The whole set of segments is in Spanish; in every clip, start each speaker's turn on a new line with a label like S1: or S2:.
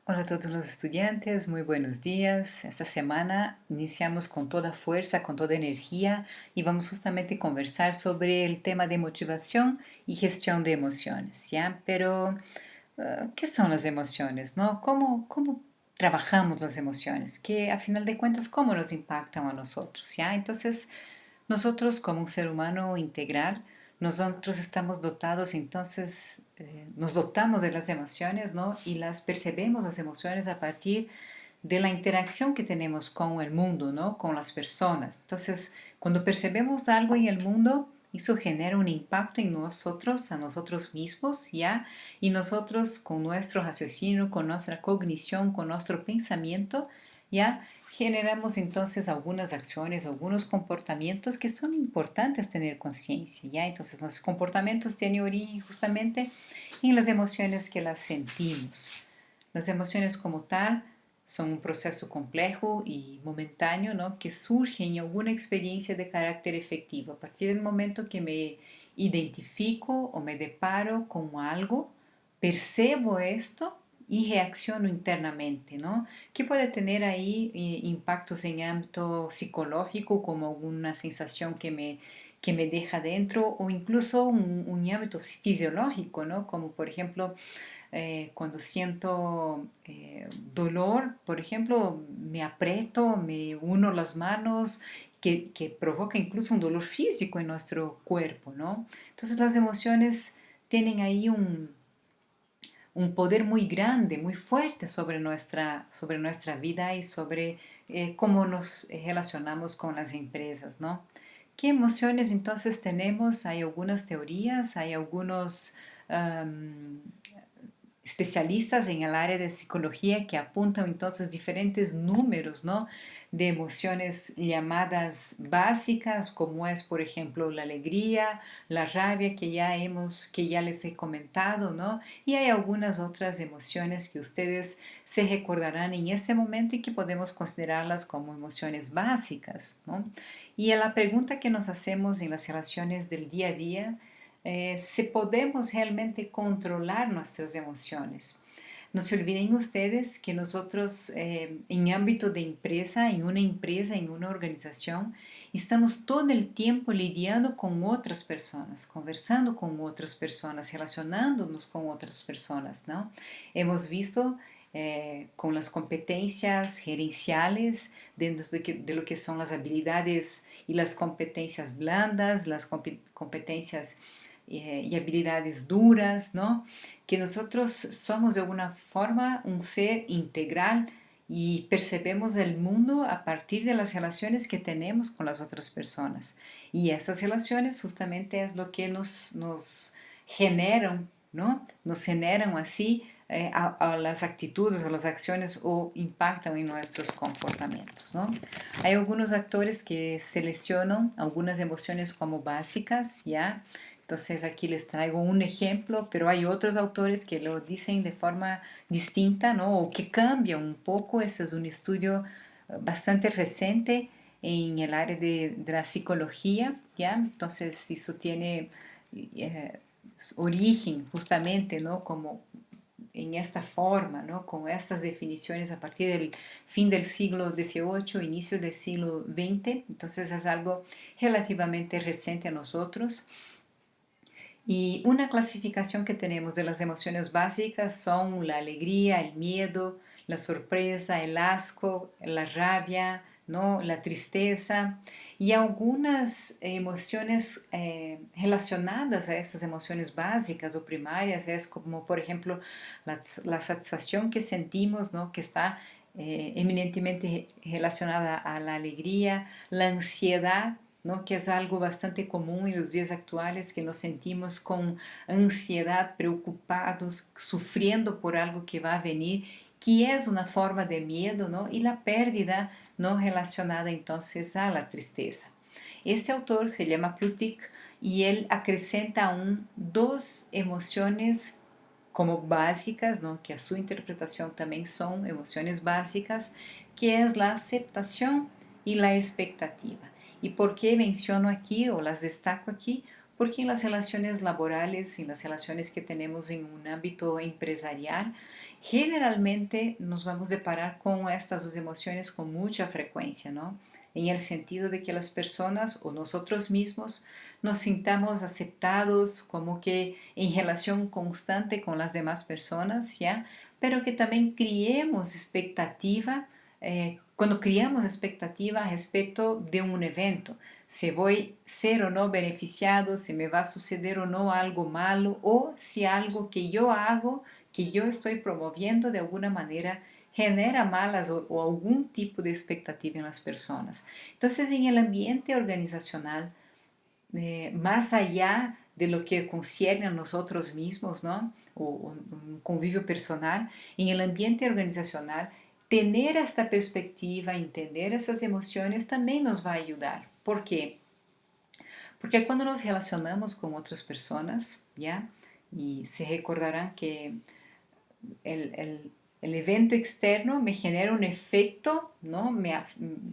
S1: Hola a todos los estudiantes, muy buenos días. Esta semana iniciamos con toda fuerza, con toda energía y vamos justamente a conversar sobre el tema de motivación y gestión de emociones, ¿ya? Pero, ¿qué son las emociones, no? ¿Cómo trabajamos las emociones? Que a final de cuentas, ¿cómo nos impactan a nosotros, ya? Entonces, nosotros como un ser humano integral, nosotros estamos dotados, entonces nos dotamos de las emociones, ¿no? Y las percebemos las emociones a partir de la interacción que tenemos con el mundo, ¿no? Con las personas. Entonces, cuando percebemos algo en el mundo, eso genera un impacto en nosotros, a nosotros mismos, ¿ya? Y nosotros con nuestro raciocinio, con nuestra cognición, con nuestro pensamiento, ¿ya? Generamos entonces algunas acciones, algunos comportamientos que son importantes tener conciencia, ¿ya? Entonces, nuestros comportamientos tienen origen justamente en las emociones que las sentimos. Las emociones como tal son un proceso complejo y momentáneo, ¿no? Que surge en alguna experiencia de carácter efectivo. A partir del momento que me identifico o me deparo con algo, percebo esto y reacciono internamente, ¿no? Que puede tener ahí impactos en ámbito psicológico, como alguna sensación que me deja dentro, o incluso un ámbito fisiológico, ¿no? Como por ejemplo, cuando siento dolor, por ejemplo, me aprieto, me uno las manos, que provoca incluso un dolor físico en nuestro cuerpo, ¿no? Entonces las emociones tienen ahí un poder muy grande, muy fuerte sobre nuestra vida y sobre cómo nos relacionamos con las empresas, ¿no? ¿Qué emociones entonces tenemos? Hay algunas teorías, hay algunos especialistas en el área de psicología que apuntan entonces diferentes números, ¿no? De emociones llamadas básicas, como es, por ejemplo, la alegría, la rabia que ya les he comentado, ¿no? Y hay algunas otras emociones que ustedes se recordarán en ese momento y que podemos considerarlas como emociones básicas, ¿no? Y a la pregunta que nos hacemos en las relaciones del día a día, si podemos realmente controlar nuestras emociones. No se olviden ustedes que nosotros en ámbito de empresa, en una organización, estamos todo el tiempo lidiando con otras personas, conversando con otras personas, relacionándonos con otras personas, ¿no? Hemos visto con las competencias gerenciales, dentro de lo que son las habilidades y las competencias blandas, las competencias y habilidades duras, ¿no? Que nosotros somos de alguna forma un ser integral y percebemos el mundo a partir de las relaciones que tenemos con las otras personas. Y esas relaciones justamente es lo que nos generan, ¿no? Nos generan así a las actitudes o las acciones o impactan en nuestros comportamientos, ¿no? Hay algunos actores que seleccionan algunas emociones como básicas, ¿ya? Entonces aquí les traigo un ejemplo, pero hay otros autores que lo dicen de forma distinta, ¿no? O que cambian un poco. Ese es un estudio bastante reciente en el área de la psicología, ¿ya? Entonces eso tiene eh, origen justamente, ¿no? Como en esta forma, ¿no? Con estas definiciones a partir del fin del siglo XVIII, inicio del siglo XX. Entonces es algo relativamente reciente a nosotros. Y una clasificación que tenemos de las emociones básicas son la alegría, el miedo, la sorpresa, el asco, la rabia, ¿no? La tristeza y algunas emociones relacionadas a estas emociones básicas o primarias es como por ejemplo la satisfacción que sentimos, ¿no? Que está eminentemente relacionada a la alegría, la ansiedad, ¿no? Que es algo bastante común en los días actuales, que nos sentimos con ansiedad, preocupados, sufriendo por algo que va a venir, que es una forma de miedo, ¿no? Y la pérdida no relacionada entonces a la tristeza. Este autor se llama Plutik y él acrescenta aún dos emociones como básicas, ¿no? Que a su interpretación también son emociones básicas, que es la aceptación y la expectativa. ¿Y por qué menciono aquí o las destaco aquí? Porque en las relaciones laborales, en las relaciones que tenemos en un ámbito empresarial, Generalmente nos vamos a deparar con estas dos emociones con mucha frecuencia, ¿no? En el sentido de que las personas o nosotros mismos nos sintamos aceptados como que en relación constante con las demás personas, ¿ya? Pero que también criemos expectativa, cuando criamos expectativa respecto de un evento, si voy a ser o no beneficiado, si me va a suceder o no algo malo, o si algo que yo hago, que yo estoy promoviendo de alguna manera, genera malas o algún tipo de expectativa en las personas. Entonces, en el ambiente organizacional, más allá de lo que concierne a nosotros mismos, ¿no? O un convivio personal, en el ambiente organizacional, tener esta perspectiva, entender esas emociones también nos va a ayudar. ¿Por qué? Porque cuando nos relacionamos con otras personas, ¿ya? Y se recordarán que el, el, el evento externo me genera un efecto, ¿no?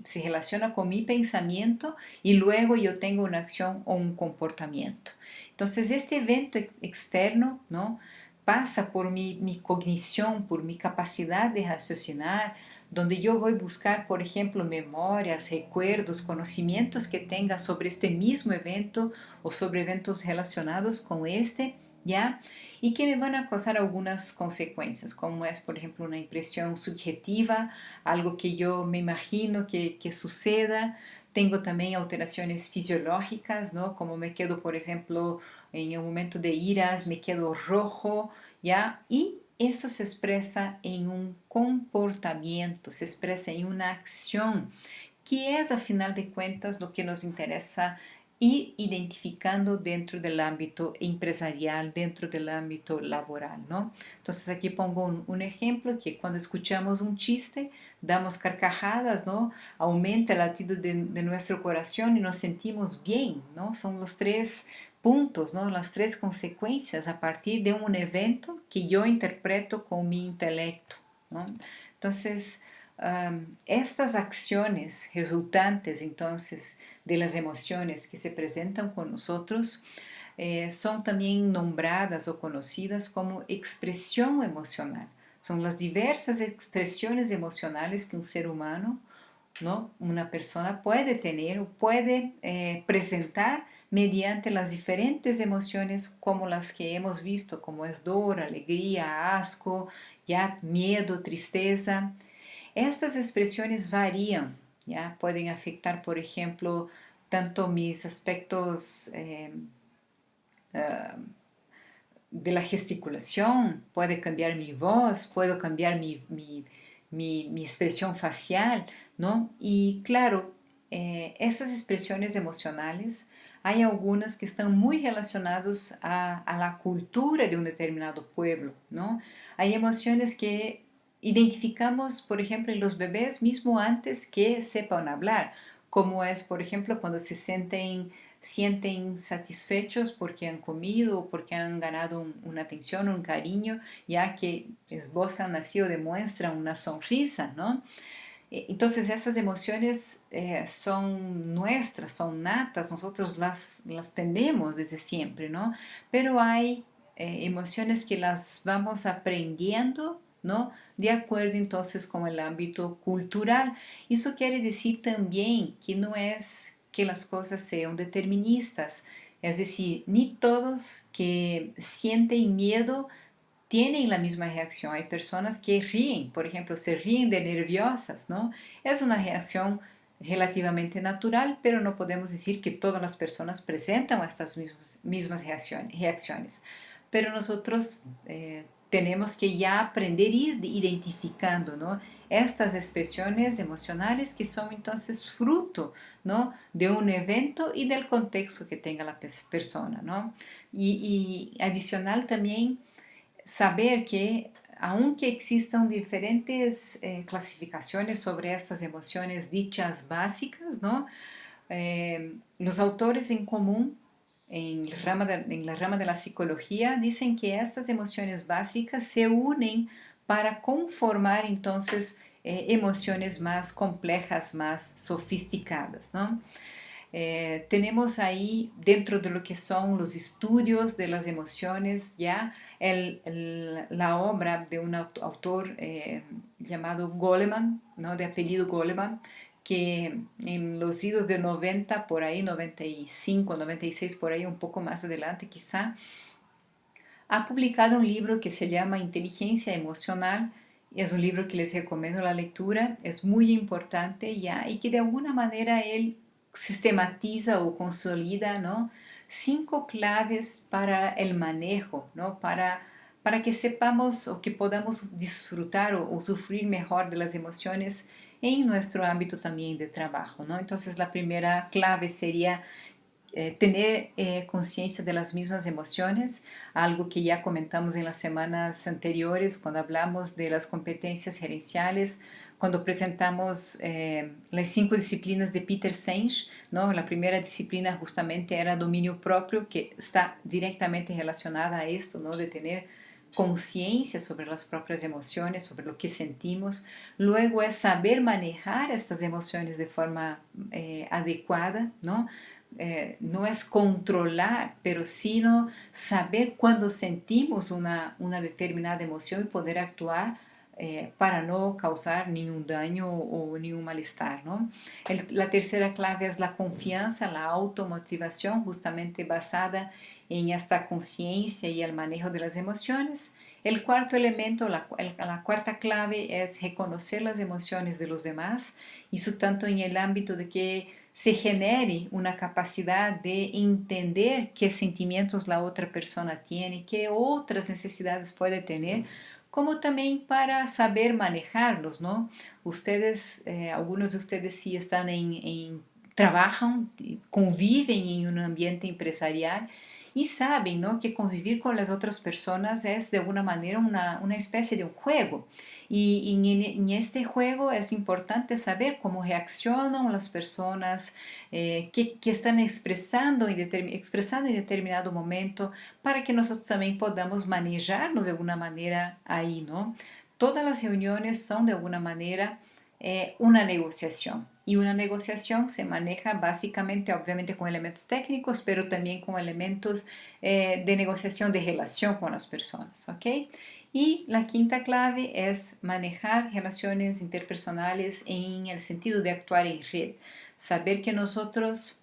S1: Se relaciona con mi pensamiento y luego yo tengo una acción o un comportamiento. Entonces, este evento externo, ¿no? Pasa por mi cognición, por mi capacidad de raciocinar, donde yo voy a buscar, por ejemplo, memorias, recuerdos, conocimientos que tenga sobre este mismo evento o sobre eventos relacionados con este, ¿ya? Y que me van a causar algunas consecuencias, como es, por ejemplo, una impresión subjetiva, algo que yo me imagino que suceda. Tengo también alteraciones fisiológicas, ¿no? Como me quedo, por ejemplo, en un momento de iras, me quedo rojo, ¿ya? Y eso se expresa en un comportamiento, se expresa en una acción, que es, a final de cuentas, lo que nos interesa ir identificando dentro del ámbito empresarial, dentro del ámbito laboral, ¿no? Entonces aquí pongo un ejemplo que cuando escuchamos un chiste, damos carcajadas, ¿no? Aumenta el latido de nuestro corazón y nos sentimos bien, ¿no? Son los tres puntos, ¿no? Las tres consecuencias a partir de un evento que yo interpreto con mi intelecto, ¿no? Entonces, estas acciones resultantes entonces de las emociones que se presentan con nosotros son también nombradas o conocidas como expresión emocional. Son las diversas expresiones emocionales que un ser humano, ¿no? Una persona puede tener o puede presentar mediante las diferentes emociones como las que hemos visto, como es dolor, alegría, asco, ya miedo, tristeza. Estas expresiones varían, ¿ya? Pueden afectar, por ejemplo, tanto mis aspectos de la gesticulación, puede cambiar mi voz, puedo cambiar mi expresión facial, ¿no? Y claro, esas expresiones emocionales, hay algunas que están muy relacionadas a la cultura de un determinado pueblo, ¿no? Hay emociones que identificamos, por ejemplo, en los bebés mismo antes que sepan hablar, como es, por ejemplo, cuando se sienten satisfechos porque han comido o porque han ganado una atención, un cariño, ya que esbozan así o demuestran una sonrisa, ¿no? Entonces esas emociones son nuestras, son natas, nosotros las tenemos desde siempre, ¿no? Pero hay emociones que las vamos aprendiendo, ¿no? De acuerdo entonces con el ámbito cultural. Eso quiere decir también que no es que las cosas sean deterministas, es decir, ni todos que sienten miedo tienen la misma reacción. Hay personas que ríen, por ejemplo, se ríen de nerviosas, ¿no? Es una reacción relativamente natural, pero no podemos decir que todas las personas presentan estas mismas reacciones. Pero nosotros tenemos que ya aprender a ir identificando, ¿no? Estas expresiones emocionales que son entonces fruto, ¿no? De un evento y del contexto que tenga la persona, ¿no? Y adicional también saber que aunque existan diferentes clasificaciones sobre estas emociones dichas básicas, ¿no? Los autores en común en la rama de la psicología dicen que estas emociones básicas se unen para conformar entonces emociones más complejas, más sofisticadas, ¿no? Tenemos ahí dentro de lo que son los estudios de las emociones, ya la obra de un autor llamado Goleman, ¿no? De apellido Goleman, que en los idos de 90, por ahí, 95, 96, por ahí, un poco más adelante quizá, ha publicado un libro que se llama Inteligencia Emocional. Es un libro que les recomiendo la lectura, es muy importante ya, y que de alguna manera él sistematiza o consolida, ¿no? 5 claves para el manejo, ¿no? Para que sepamos o que podamos disfrutar o sufrir mejor de las emociones en nuestro ámbito también de trabajo, ¿no? Entonces la primera clave sería tener conciencia de las mismas emociones, algo que ya comentamos en las semanas anteriores cuando hablamos de las competencias gerenciales, cuando presentamos las 5 disciplinas de Peter Senge, ¿no? La primera disciplina justamente era dominio propio, que está directamente relacionada a esto, ¿no? De tener conciencia sobre las propias emociones, sobre lo que sentimos. Luego es saber manejar estas emociones de forma adecuada, ¿no? No es controlar, pero sino saber cuando sentimos una determinada emoción y poder actuar para no causar ningún daño o ningún malestar, ¿no? La tercera clave es la confianza, la automotivación, justamente basada en esta conciencia y el manejo de las emociones. El cuarto elemento, la cuarta clave es reconocer las emociones de los demás, y eso tanto en el ámbito de que se genere una capacidad de entender qué sentimientos la otra persona tiene, qué otras necesidades puede tener, como también para saber manejarlos, ¿no? Ustedes, algunos de ustedes sí están trabajan, conviven en un ambiente empresarial y saben, ¿no? Que convivir con las otras personas es de alguna manera una especie de un juego. Y en este juego es importante saber cómo reaccionan las personas, qué están expresando en determinado momento, para que nosotros también podamos manejarnos de alguna manera ahí, ¿no? Todas las reuniones son de alguna manera una negociación. Y una negociación se maneja básicamente, obviamente, con elementos técnicos, pero también con elementos de negociación de relación con las personas, ¿ok? Y la quinta clave es manejar relaciones interpersonales en el sentido de actuar en red. Saber que nosotros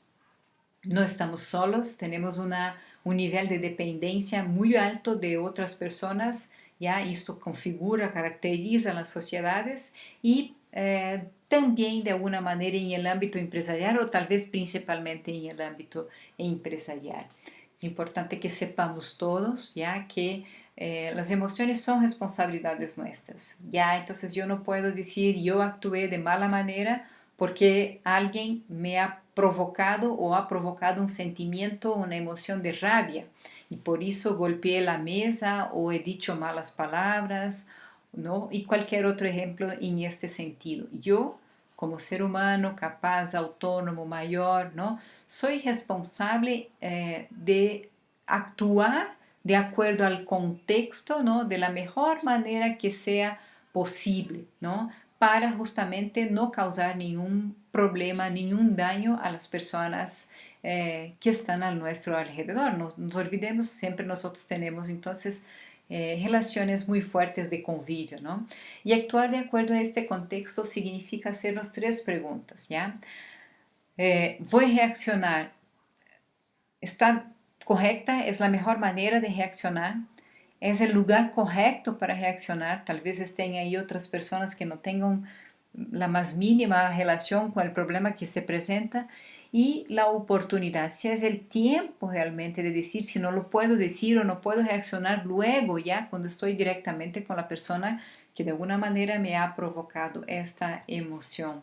S1: no estamos solos, tenemos un nivel de dependencia muy alto de otras personas, ya esto configura, caracteriza las sociedades y también de alguna manera en el ámbito empresarial o tal vez principalmente en el ámbito empresarial. Es importante que sepamos todos ya que las emociones son responsabilidades nuestras. Ya, entonces yo no puedo decir yo actué de mala manera porque alguien me ha provocado o ha provocado un sentimiento, una emoción de rabia, y por eso golpeé la mesa o he dicho malas palabras, ¿no? Y cualquier otro ejemplo en este sentido. Yo, como ser humano capaz, autónomo, mayor, ¿no? Soy responsable de actuar de acuerdo al contexto, ¿no? De la mejor manera que sea posible, ¿no? Para justamente no causar ningún problema, ningún daño a las personas que están a nuestro alrededor. No nos olvidemos, siempre nosotros tenemos entonces relaciones muy fuertes de convivio, ¿no? Y actuar de acuerdo a este contexto significa hacernos 3 preguntas, ¿ya? ¿Voy a reaccionar? ¿Está correcta? ¿Es la mejor manera de reaccionar? ¿Es el lugar correcto para reaccionar? Tal vez estén ahí otras personas que no tengan la más mínima relación con el problema que se presenta, y la oportunidad, si es el tiempo realmente de decir, si no lo puedo decir o no puedo reaccionar luego ya cuando estoy directamente con la persona que de alguna manera me ha provocado esta emoción.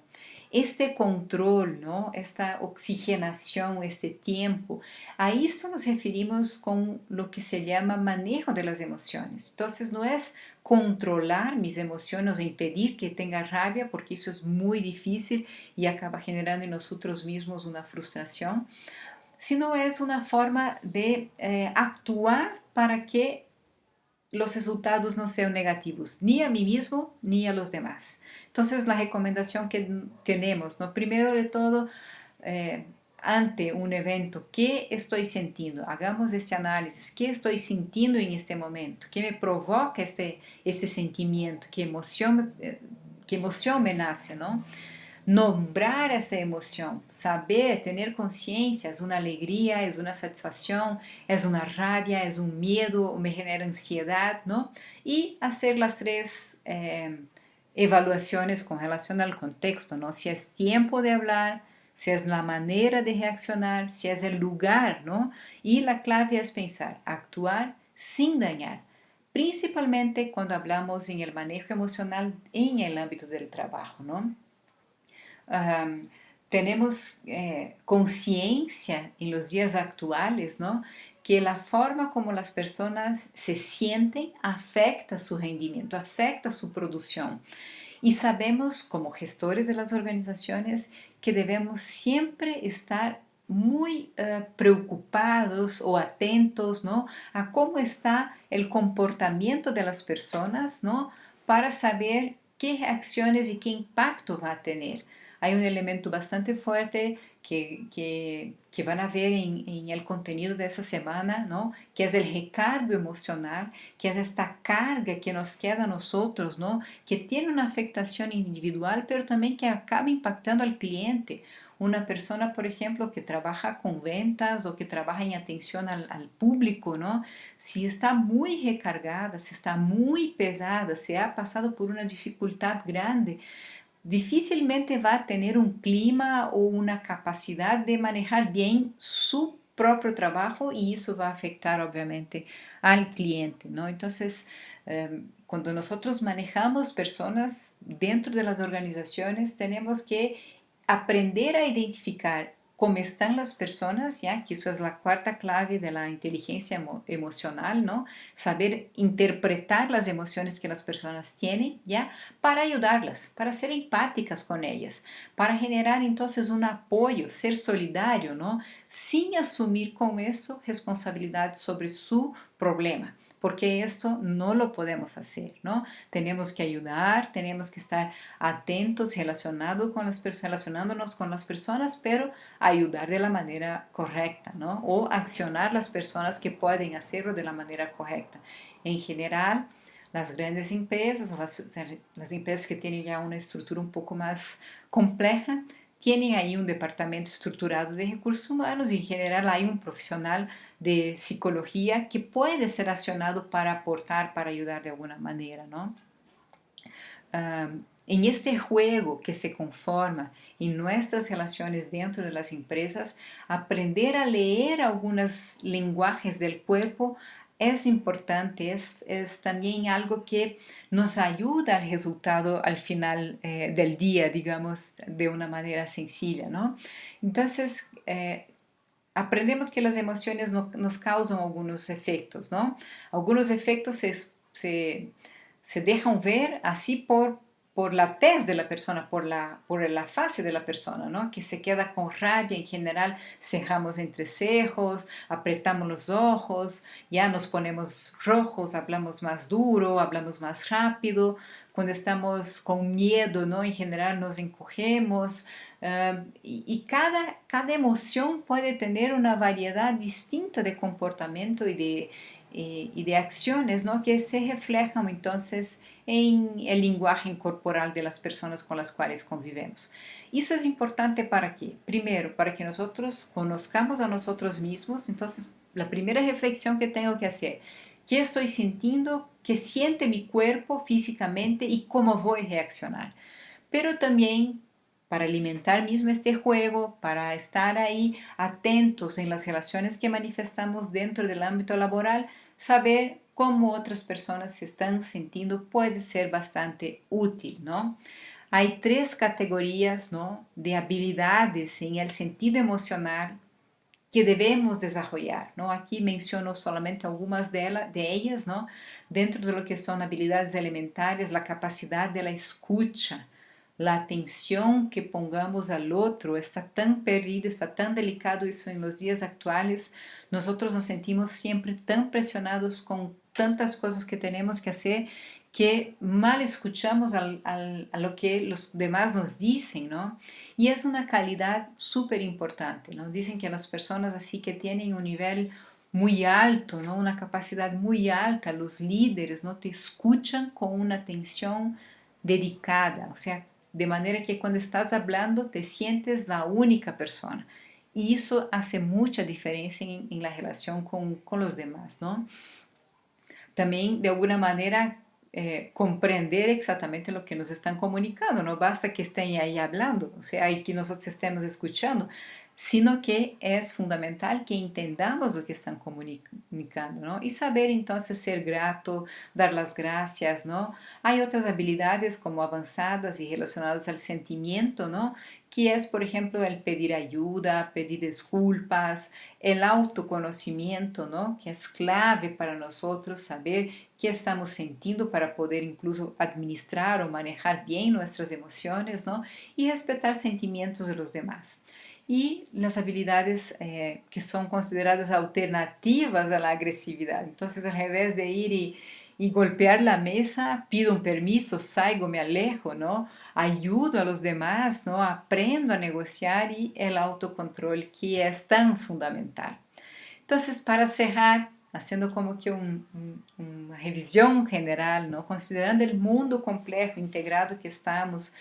S1: Este control, ¿no? Esta oxigenación, este tiempo, a esto nos referimos con lo que se llama manejo de las emociones. Entonces no es controlar mis emociones o impedir que tenga rabia, porque eso es muy difícil y acaba generando en nosotros mismos una frustración, sino es una forma de actuar para que los resultados no sean negativos, ni a mí mismo ni a los demás. Entonces la recomendación que tenemos, ¿no? Primero de todo, eh, ante un evento, ¿qué estoy sintiendo? Hagamos este análisis, ¿qué estoy sintiendo en este momento? ¿Qué me provoca este sentimiento? ¿Qué emoción me nace, no? Nombrar esa emoción, saber, tener conciencia, es una alegría, es una satisfacción, es una rabia, es un miedo, me genera ansiedad, ¿no? Y hacer las tres evaluaciones con relación al contexto, ¿no? Si es tiempo de hablar, si es la manera de reaccionar, si es el lugar, ¿no? Y la clave es pensar, actuar sin dañar, principalmente cuando hablamos en el manejo emocional en el ámbito del trabajo, ¿no? Um, tenemos conciencia en los días actuales, ¿no? Que la forma como las personas se sienten afecta su rendimiento, afecta su producción. Y sabemos como gestores de las organizaciones que debemos siempre estar muy preocupados o atentos, ¿no? A cómo está el comportamiento de las personas, ¿no? Para saber qué acciones y qué impacto va a tener. Hay un elemento bastante fuerte que van a ver en el contenido de esa semana, ¿no? Que es el recargo emocional, que es esta carga que nos queda a nosotros, ¿no? Que tiene una afectación individual, pero también que acaba impactando al cliente. Una persona, por ejemplo, que trabaja con ventas o que trabaja en atención al público, ¿no? Si está muy recargada, si está muy pesada, si ha pasado por una dificultad grande, difícilmente va a tener un clima o una capacidad de manejar bien su propio trabajo y eso va a afectar obviamente al cliente, ¿no? Entonces, cuando nosotros manejamos personas dentro de las organizaciones, tenemos que aprender a identificar cómo están las personas, ¿ya? Que eso es la cuarta clave de la inteligencia emocional, ¿no? Saber interpretar las emociones que las personas tienen, ¿ya? Para ayudarlas, para ser empáticas con ellas, para generar entonces un apoyo, ser solidario, ¿no? Sin asumir con eso responsabilidad sobre su problema, porque esto no lo podemos hacer, ¿no? Tenemos que ayudar, tenemos que estar atentos, relacionándonos con las personas, pero ayudar de la manera correcta, ¿no? O accionar las personas que pueden hacerlo de la manera correcta. En general, las grandes empresas o las empresas que tienen ya una estructura un poco más compleja, tienen ahí un departamento estructurado de recursos humanos y en general hay un profesional de psicología que puede ser accionado para aportar, para ayudar de alguna manera, ¿no? En este juego que se conforma en nuestras relaciones dentro de las empresas, aprender a leer algunos lenguajes del cuerpo es importante, es también algo que nos ayuda al resultado al final del día, digamos, de una manera sencilla, ¿no? Entonces, aprendemos que las emociones nos causan algunos efectos, ¿no? Algunos efectos se dejan ver así por la tez de la persona, por la fase de la persona, ¿no? Que se queda con rabia, en general cerramos entrecejos, apretamos los ojos, ya nos ponemos rojos, hablamos más duro, hablamos más rápido, cuando estamos con miedo, ¿no? En general nos encogemos, y cada emoción puede tener una variedad distinta de comportamiento y de acciones, ¿no? Que se reflejan entonces en el lenguaje corporal de las personas con las cuales convivemos. Eso es importante para qué? Primero, para que nosotros conozcamos a nosotros mismos. Entonces, la primera reflexión que tengo que hacer, ¿qué estoy sintiendo? ¿Qué siente mi cuerpo físicamente y cómo voy a reaccionar? Pero también para alimentar mismo este juego, para estar ahí atentos en las relaciones que manifestamos dentro del ámbito laboral, saber cómo otras personas se están sintiendo puede ser bastante útil, ¿no? Hay tres categorías, ¿no? De habilidades en el sentido emocional que debemos desarrollar, ¿no? Aquí menciono solamente algunas de ellas, ¿no? Dentro de lo que son habilidades elementales, la capacidad de la escucha, la atención que pongamos al otro, está tan perdido, está tan delicado eso en los días actuales. Nosotros nos sentimos siempre tan presionados con tantas cosas que tenemos que hacer que mal escuchamos a lo que los demás nos dicen, ¿no? Y es una calidad súper importante, ¿no? Dicen que las personas así que tienen un nivel muy alto, ¿no? Una capacidad muy alta, los líderes, ¿no? Te escuchan con una atención dedicada, o sea, de manera que cuando estás hablando te sientes la única persona. Y eso hace mucha diferencia en la relación con los demás, ¿no? También de alguna manera comprender exactamente lo que nos están comunicando. No basta que estén ahí hablando, o sea, y que nosotros estemos escuchando, sino que es fundamental que entendamos lo que están comunicando, ¿no? Y saber entonces ser grato, dar las gracias, ¿no? Hay otras habilidades como avanzadas y relacionadas al sentimiento, ¿no? Que es, por ejemplo, el pedir ayuda, pedir disculpas, el autoconocimiento, ¿no? Que es clave para nosotros saber qué estamos sintiendo para poder incluso administrar o manejar bien nuestras emociones, ¿no? Y respetar sentimientos de los demás. Y las habilidades que son consideradas alternativas a la agresividad. Entonces, al revés de ir y golpear la mesa, pido un permiso, salgo, me alejo, ¿no? Ayudo a los demás, ¿no? Aprendo a negociar y el autocontrol que es tan fundamental. Entonces, para cerrar, haciendo como que una revisión general, ¿no? Considerando el mundo complejo, integrado que estamos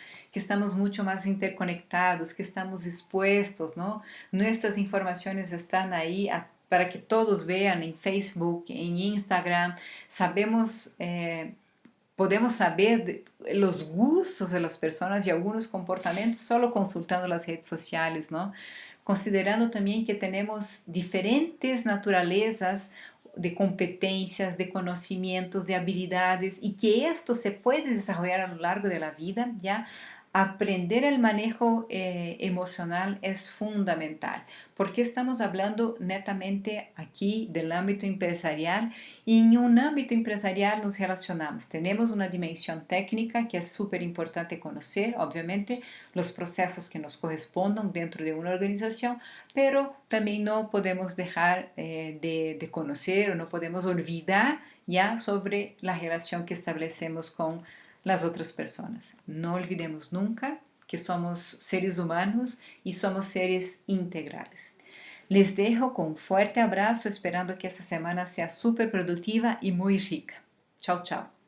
S1: mucho más interconectados, que estamos expuestos, ¿no? Nuestras informaciones están ahí para que todos vean en Facebook, en Instagram, sabemos podemos saber los gustos de las personas y algunos comportamientos solo consultando las redes sociales, ¿no? Considerando también que tenemos diferentes naturalezas de competencias, de conocimientos, de habilidades y que esto se puede desarrollar a lo largo de la vida, ¿ya? Aprender el manejo emocional es fundamental, porque estamos hablando netamente aquí del ámbito empresarial y en un ámbito empresarial nos relacionamos. Tenemos una dimensión técnica que es súper importante conocer, obviamente, los procesos que nos correspondan dentro de una organización, pero también no podemos dejar de conocer o no podemos olvidar ya sobre la relación que establecemos con las otras personas. No olvidemos nunca que somos seres humanos y somos seres integrales. Les dejo con un fuerte abrazo esperando que esta semana sea súper productiva y muy rica. Chao, chao.